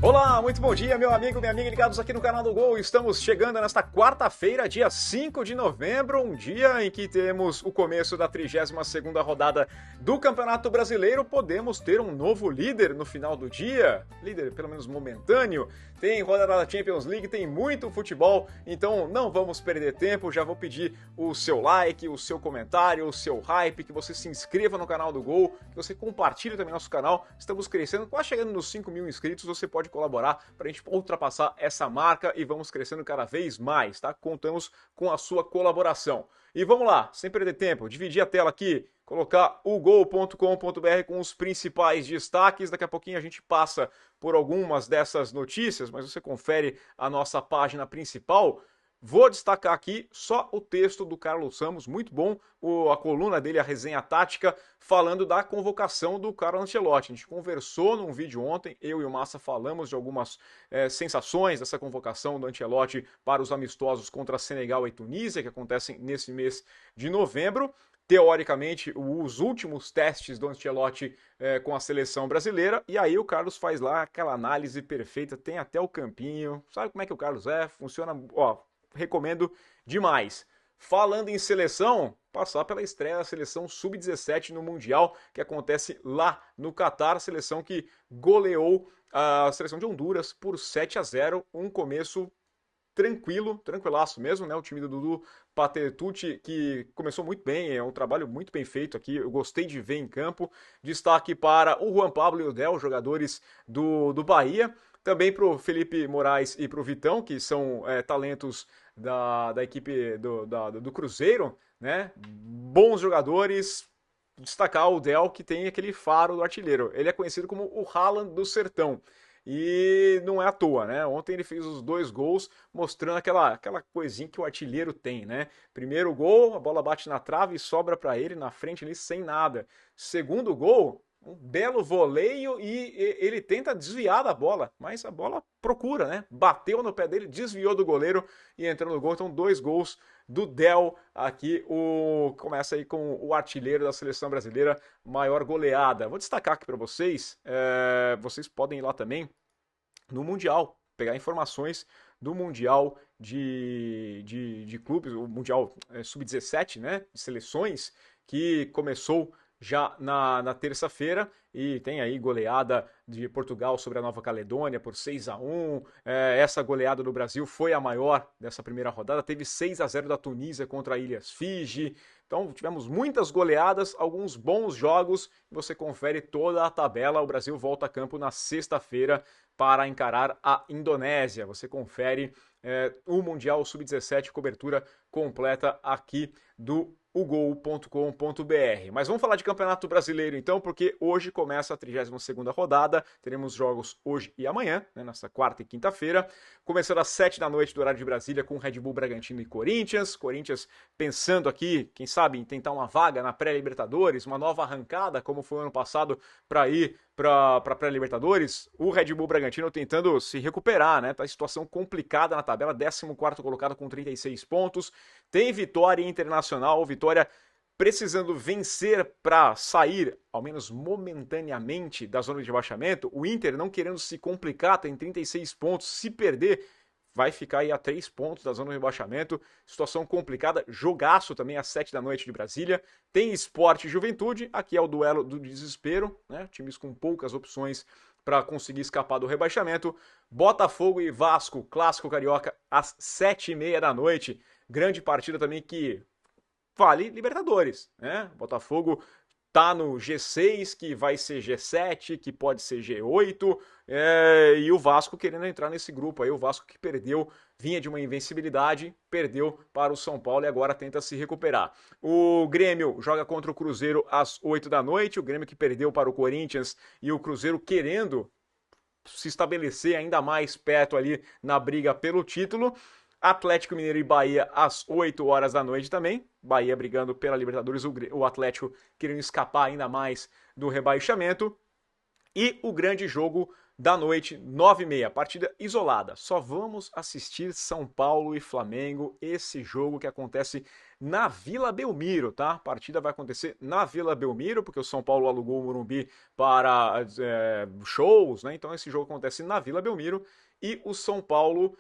Olá, muito bom dia, meu amigo, minha amiga, ligados aqui no canal do Gol. Estamos chegando nesta quarta-feira, dia 5 de novembro, um dia em que temos o começo da 32ª rodada do Campeonato Brasileiro. Podemos ter um novo líder no final do dia, líder pelo menos momentâneo. Tem rodada da Champions League, tem muito futebol, então não vamos perder tempo. Já vou pedir o seu like, o seu comentário, o seu hype, que você se inscreva no canal do Gol, que você compartilhe também nosso canal. Estamos crescendo, quase chegando nos 5 mil inscritos. Você pode colaborar para a gente ultrapassar essa marca e vamos crescendo cada vez mais, tá? Contamos com a sua colaboração. E vamos lá, sem perder tempo, dividir a tela aqui, colocar o gol.com.br com os principais destaques. Daqui a pouquinho a gente passa por algumas dessas notícias, mas você confere a nossa página principal. Vou destacar aqui só o texto do Carlos Ramos, muito bom, a coluna dele, a resenha tática, falando da convocação do Carlo Ancelotti. A gente conversou num vídeo ontem, eu e o Massa falamos de algumas sensações dessa convocação do Ancelotti para os amistosos contra Senegal e Tunísia, que acontecem nesse mês de novembro. Teoricamente, os últimos testes do Ancelotti com a seleção brasileira, e aí o Carlos faz lá aquela análise perfeita, tem até o campinho, sabe como é que o Carlos é? Funciona, ó, recomendo demais. Falando em seleção, passar pela estreia da seleção Sub-17 no Mundial, que acontece lá no Catar, seleção que goleou a seleção de Honduras por 7-0, um começo tranquilaço mesmo, né? O time do Dudu Patetucci, que começou muito bem, é um trabalho muito bem feito aqui, eu gostei de ver em campo. Destaque para o Juan Pablo e o Del, jogadores do Bahia. Também para o Felipe Moraes e para o Vitão, que são talentos da equipe do Cruzeiro, né? Bons jogadores. Destacar o Del, que tem aquele faro do artilheiro. Ele é conhecido como o Haaland do Sertão. E não é à toa, né? Ontem ele fez os 2 gols, mostrando aquela coisinha que o artilheiro tem, né? Primeiro gol, a bola bate na trave e sobra para ele na frente ali sem nada. Segundo gol, um belo voleio e ele tenta desviar da bola, mas a bola procura, né? Bateu no pé dele, desviou do goleiro e entrou no gol. Então 2 gols do Del aqui, começa aí com o artilheiro da seleção brasileira, maior goleada. Vou destacar aqui para vocês, vocês podem ir lá também no Mundial, pegar informações do Mundial de clubes, o Mundial Sub-17, né, de seleções, que começou já na terça-feira, e tem aí goleada de Portugal sobre a Nova Caledônia por 6-1. Essa goleada do Brasil foi a maior dessa primeira rodada, teve 6-0 da Tunísia contra a Ilhas Fiji. Então tivemos muitas goleadas, alguns bons jogos, você confere toda a tabela. O Brasil volta a campo na sexta-feira para encarar a Indonésia. Você confere o Mundial Sub-17, cobertura completa aqui do ugol.com.br. Mas vamos falar de Campeonato Brasileiro então, porque hoje começa a 32ª rodada, teremos jogos hoje e amanhã, né, nessa quarta e quinta-feira, começando às 7 da noite do horário de Brasília com Red Bull Bragantino e Corinthians pensando aqui, quem sabe, em tentar uma vaga na pré-Libertadores, uma nova arrancada, como foi ano passado, para ir para a pré-Libertadores. O Red Bull Bragantino tentando se recuperar, né? Tá em situação complicada na tabela, 14º colocado com 36 pontos. Tem Vitória Internacional, Vitória precisando vencer para sair, ao menos momentaneamente, da zona de rebaixamento. O Inter não querendo se complicar, tem 36 pontos. Se perder, vai ficar aí a 3 pontos da zona de rebaixamento. Situação complicada, jogaço também às 7 da noite de Brasília. Tem Sport e Juventude, aqui é o duelo do desespero, né? Times com poucas opções para conseguir escapar do rebaixamento. Botafogo e Vasco, clássico carioca, às 7h30 da noite. Grande partida também que vale Libertadores, né? Botafogo tá no G6, que vai ser G7, que pode ser G8, e o Vasco querendo entrar nesse grupo aí. O Vasco que perdeu, vinha de uma invencibilidade, perdeu para o São Paulo e agora tenta se recuperar. O Grêmio joga contra o Cruzeiro às 8 da noite, o Grêmio que perdeu para o Corinthians e o Cruzeiro querendo se estabelecer ainda mais perto ali na briga pelo título. Atlético Mineiro e Bahia às 8 horas da noite também. Bahia brigando pela Libertadores, o Atlético querendo escapar ainda mais do rebaixamento. E o grande jogo da noite, 9h30, partida isolada. Só vamos assistir São Paulo e Flamengo, esse jogo que acontece na Vila Belmiro, tá? A partida vai acontecer na Vila Belmiro, porque o São Paulo alugou o Morumbi para shows, né? Então esse jogo acontece na Vila Belmiro e o São Paulo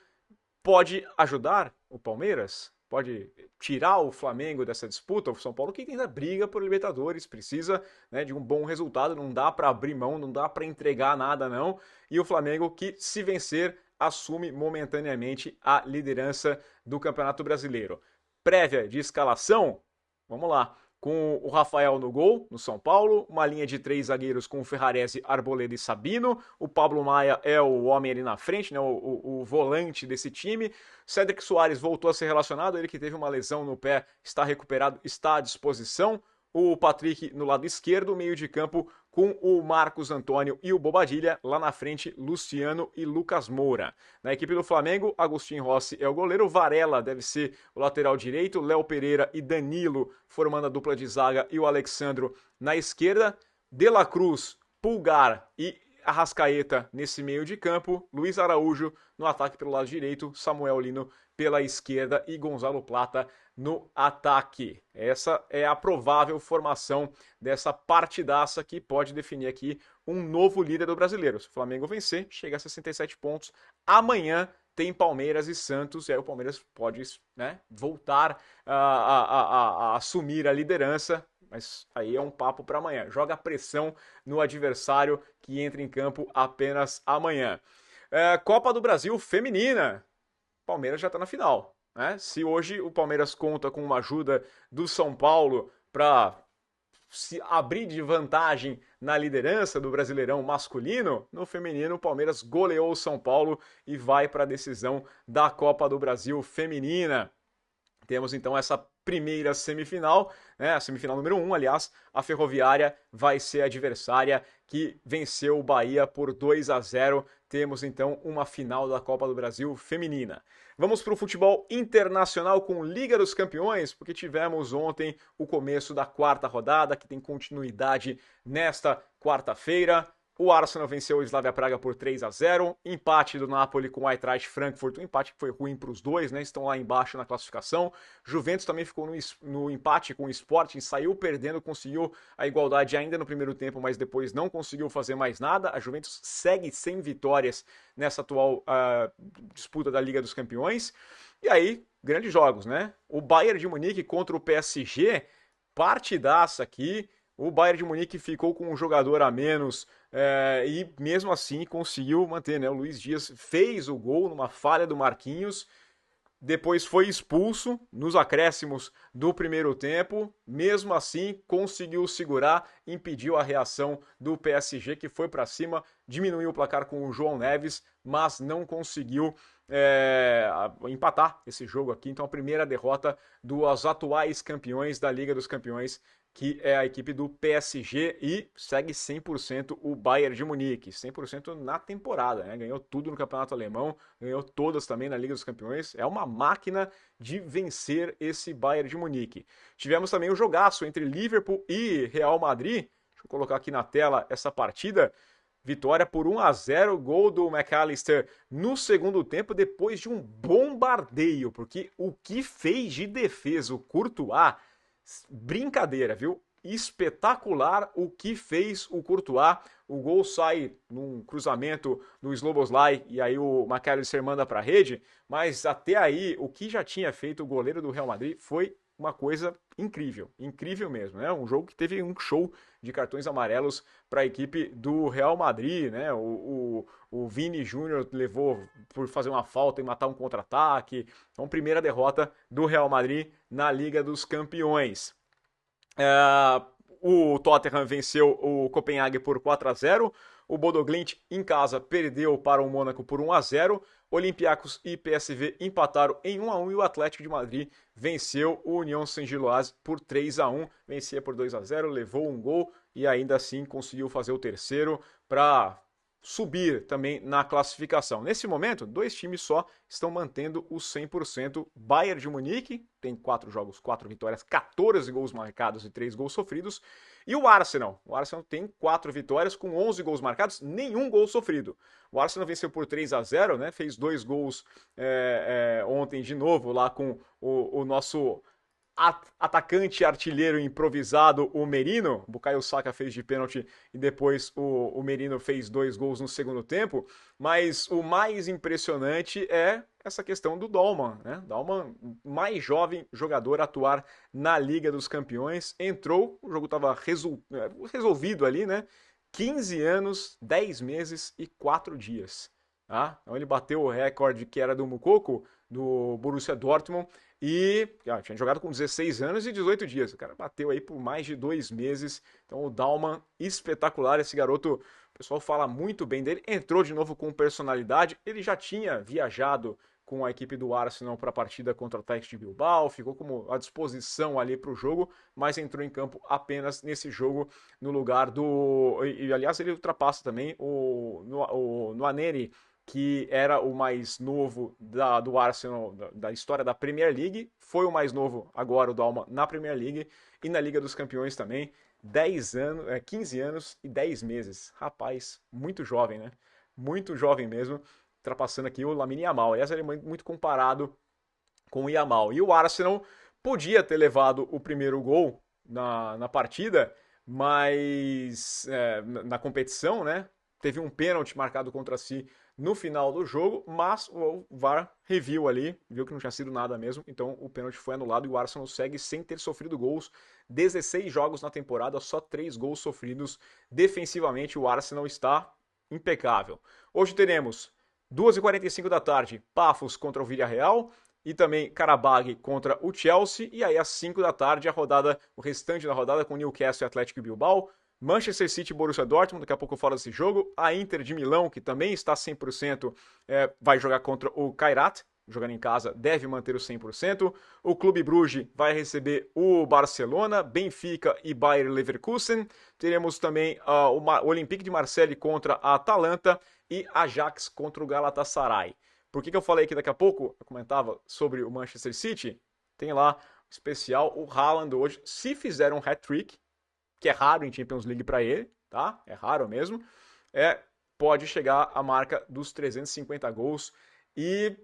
pode ajudar o Palmeiras? Pode tirar o Flamengo dessa disputa? O São Paulo que ainda briga por Libertadores, precisa, né, de um bom resultado, não dá para abrir mão, não dá para entregar nada não. E o Flamengo que, se vencer, assume momentaneamente a liderança do Campeonato Brasileiro. Prévia de escalação, vamos lá. Com o Rafael no gol, no São Paulo, uma linha de 3 zagueiros com o Ferrarese, Arboleda e Sabino, o Pablo Maia é o homem ali na frente, né, o volante desse time, Cédric Soares voltou a ser relacionado, ele que teve uma lesão no pé, está recuperado, está à disposição, o Patrick no lado esquerdo, meio de campo com o Marcos Antônio e o Bobadilha, lá na frente Luciano e Lucas Moura. Na equipe do Flamengo, Agostinho Rossi é o goleiro, Varela deve ser o lateral direito, Léo Pereira e Danilo formando a dupla de zaga e o Alexandro na esquerda, De La Cruz, Pulgar e Arrascaeta nesse meio de campo, Luiz Araújo no ataque pelo lado direito, Samuel Lino pela esquerda e Gonzalo Plata no ataque. Essa é a provável formação dessa partidaça que pode definir aqui um novo líder do Brasileiro. Se o Flamengo vencer, chega a 67 pontos. Amanhã tem Palmeiras e Santos, e aí o Palmeiras pode, né, voltar a assumir a liderança, mas aí é um papo para amanhã. Joga pressão no adversário que entra em campo apenas amanhã. Copa do Brasil Feminina. Palmeiras já está na final. Né? Se hoje o Palmeiras conta com uma ajuda do São Paulo para se abrir de vantagem na liderança do Brasileirão masculino, no feminino o Palmeiras goleou o São Paulo e vai para a decisão da Copa do Brasil Feminina. Temos então essa primeira semifinal, né, a semifinal número 1, aliás, a Ferroviária vai ser a adversária que venceu o Bahia por 2-0. Temos então uma final da Copa do Brasil feminina. Vamos para o futebol internacional com Liga dos Campeões, porque tivemos ontem o começo da quarta rodada, que tem continuidade nesta quarta-feira. O Arsenal venceu o Slavia Praga por 3-0, empate do Napoli com o Eintracht Frankfurt, um empate que foi ruim para os dois, né? Estão lá embaixo na classificação. Juventus também ficou no empate com o Sporting, saiu perdendo, conseguiu a igualdade ainda no primeiro tempo, mas depois não conseguiu fazer mais nada. A Juventus segue sem vitórias nessa atual disputa da Liga dos Campeões. E aí, grandes jogos, né? O Bayern de Munique contra o PSG, partidaça aqui. O Bayern de Munique ficou com um jogador a menos e mesmo assim conseguiu manter, né? O Luiz Dias fez o gol numa falha do Marquinhos, depois foi expulso nos acréscimos do primeiro tempo, mesmo assim conseguiu segurar, impediu a reação do PSG que foi para cima, diminuiu o placar com o João Neves, mas não conseguiu empatar esse jogo aqui. Então a primeira derrota dos atuais campeões da Liga dos Campeões, que é a equipe do PSG, e segue 100% o Bayern de Munique, 100% na temporada, né? Ganhou tudo no Campeonato Alemão, ganhou todas também na Liga dos Campeões, é uma máquina de vencer esse Bayern de Munique. Tivemos também o jogaço entre Liverpool e Real Madrid, deixa eu colocar aqui na tela essa partida, vitória por 1-0, gol do McAllister no segundo tempo, depois de um bombardeio, porque o que fez de defesa o Courtois, brincadeira, viu? Espetacular o que fez o Courtois. O gol sai num cruzamento do Szoboszlai e aí o McAllister manda para a rede, mas até aí o que já tinha feito o goleiro do Real Madrid foi uma coisa incrível, incrível mesmo, né? Um jogo que teve um show de cartões amarelos para a equipe do Real Madrid, né? O Vini Júnior levou por fazer uma falta e matar um contra-ataque. Então, primeira derrota do Real Madrid na Liga dos Campeões. O Tottenham venceu o Copenhague por 4-0. O Bodo Glimt em casa perdeu para o Mônaco por 1-0. Olympiacos e PSV empataram em 1-1 e o Atlético de Madrid venceu o União Saint-Gilloise por 3-1. Vencia por 2-0, levou um gol e ainda assim conseguiu fazer o terceiro para subir também na classificação. Nesse momento, dois times só estão mantendo o 100%. Bayern de Munique tem 4 jogos, 4 vitórias, 14 gols marcados e 3 gols sofridos. E o Arsenal. O Arsenal tem 4 vitórias com 11 gols marcados, nenhum gol sofrido. O Arsenal venceu por 3-0, né? Fez 2 gols ontem de novo lá com o nosso atacante artilheiro improvisado, o Merino. O Bukayo Saka fez de pênalti e depois o Merino fez 2 gols no segundo tempo. Mas o mais impressionante é essa questão do Dahlmann, né? Dahlmann, mais jovem jogador a atuar na Liga dos Campeões, entrou, o jogo estava resolvido ali, né? 15 anos, 10 meses e 4 dias. Tá? Então ele bateu o recorde que era do Moukoko, do Borussia Dortmund, e tinha jogado com 16 anos e 18 dias. O cara bateu aí por mais de 2 meses. Então o Dahlmann, espetacular, esse garoto, o pessoal fala muito bem dele. Entrou de novo com personalidade. Ele já tinha viajado com a equipe do Arsenal para a partida contra o Athletic de Bilbao, ficou como à disposição ali para o jogo, mas entrou em campo apenas nesse jogo no lugar do... E aliás, ele ultrapassa também o Nwaneri, que era o mais novo do Arsenal, da história da Premier League, foi o mais novo agora, o Dahlmann, na Premier League e na Liga dos Campeões também, 15 anos e 10 meses. Rapaz, muito jovem, né? Muito jovem mesmo, ultrapassando aqui o Lamine Yamal. Aliás, ele é muito comparado com o Yamal. E o Arsenal podia ter levado o primeiro gol na partida, mas na competição, né? Teve um pênalti marcado contra si no final do jogo, mas o VAR reviu ali, viu que não tinha sido nada mesmo, então o pênalti foi anulado e o Arsenal segue sem ter sofrido gols. 16 jogos na temporada, só 3 gols sofridos defensivamente. O Arsenal está impecável. Hoje teremos 2h45 da tarde, Pafos contra o Villarreal e também Karabag contra o Chelsea, e aí às 5 da tarde o restante da rodada com Newcastle e Atlético Bilbao, Manchester City e Borussia Dortmund, daqui a pouco eu falo desse jogo. A Inter de Milão, que também está 100%, vai jogar contra o Kairat, jogando em casa, deve manter o 100%. O Clube Bruges vai receber o Barcelona, Benfica e Bayer Leverkusen. Teremos também o Olympique de Marseille contra a Atalanta e Ajax contra o Galatasaray. Por que eu falei que daqui a pouco eu comentava sobre o Manchester City? Tem lá especial o Haaland hoje, se fizer um hat-trick, que é raro em Champions League para ele, tá? É raro mesmo. Pode chegar à marca dos 350 gols e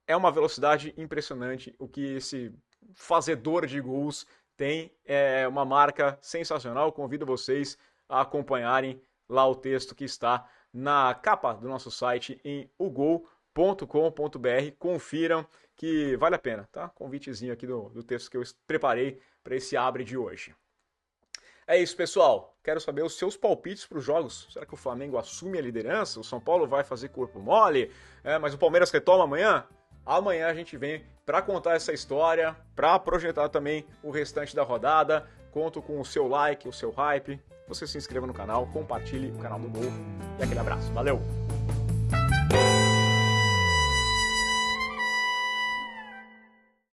é uma velocidade impressionante o que esse fazedor de gols tem. É uma marca sensacional. Convido vocês a acompanharem lá o texto que está na capa do nosso site em ugol.com.br. Confiram que vale a pena, tá? Convitezinho aqui do texto que eu preparei para esse abre de hoje. É isso, pessoal. Quero saber os seus palpites para os jogos. Será que o Flamengo assume a liderança? O São Paulo vai fazer corpo mole? Mas o Palmeiras retoma amanhã? Amanhã a gente vem para contar essa história, para projetar também o restante da rodada. Conto com o seu like, o seu hype. Você se inscreva no canal, compartilhe o canal do Gol. E aquele abraço. Valeu!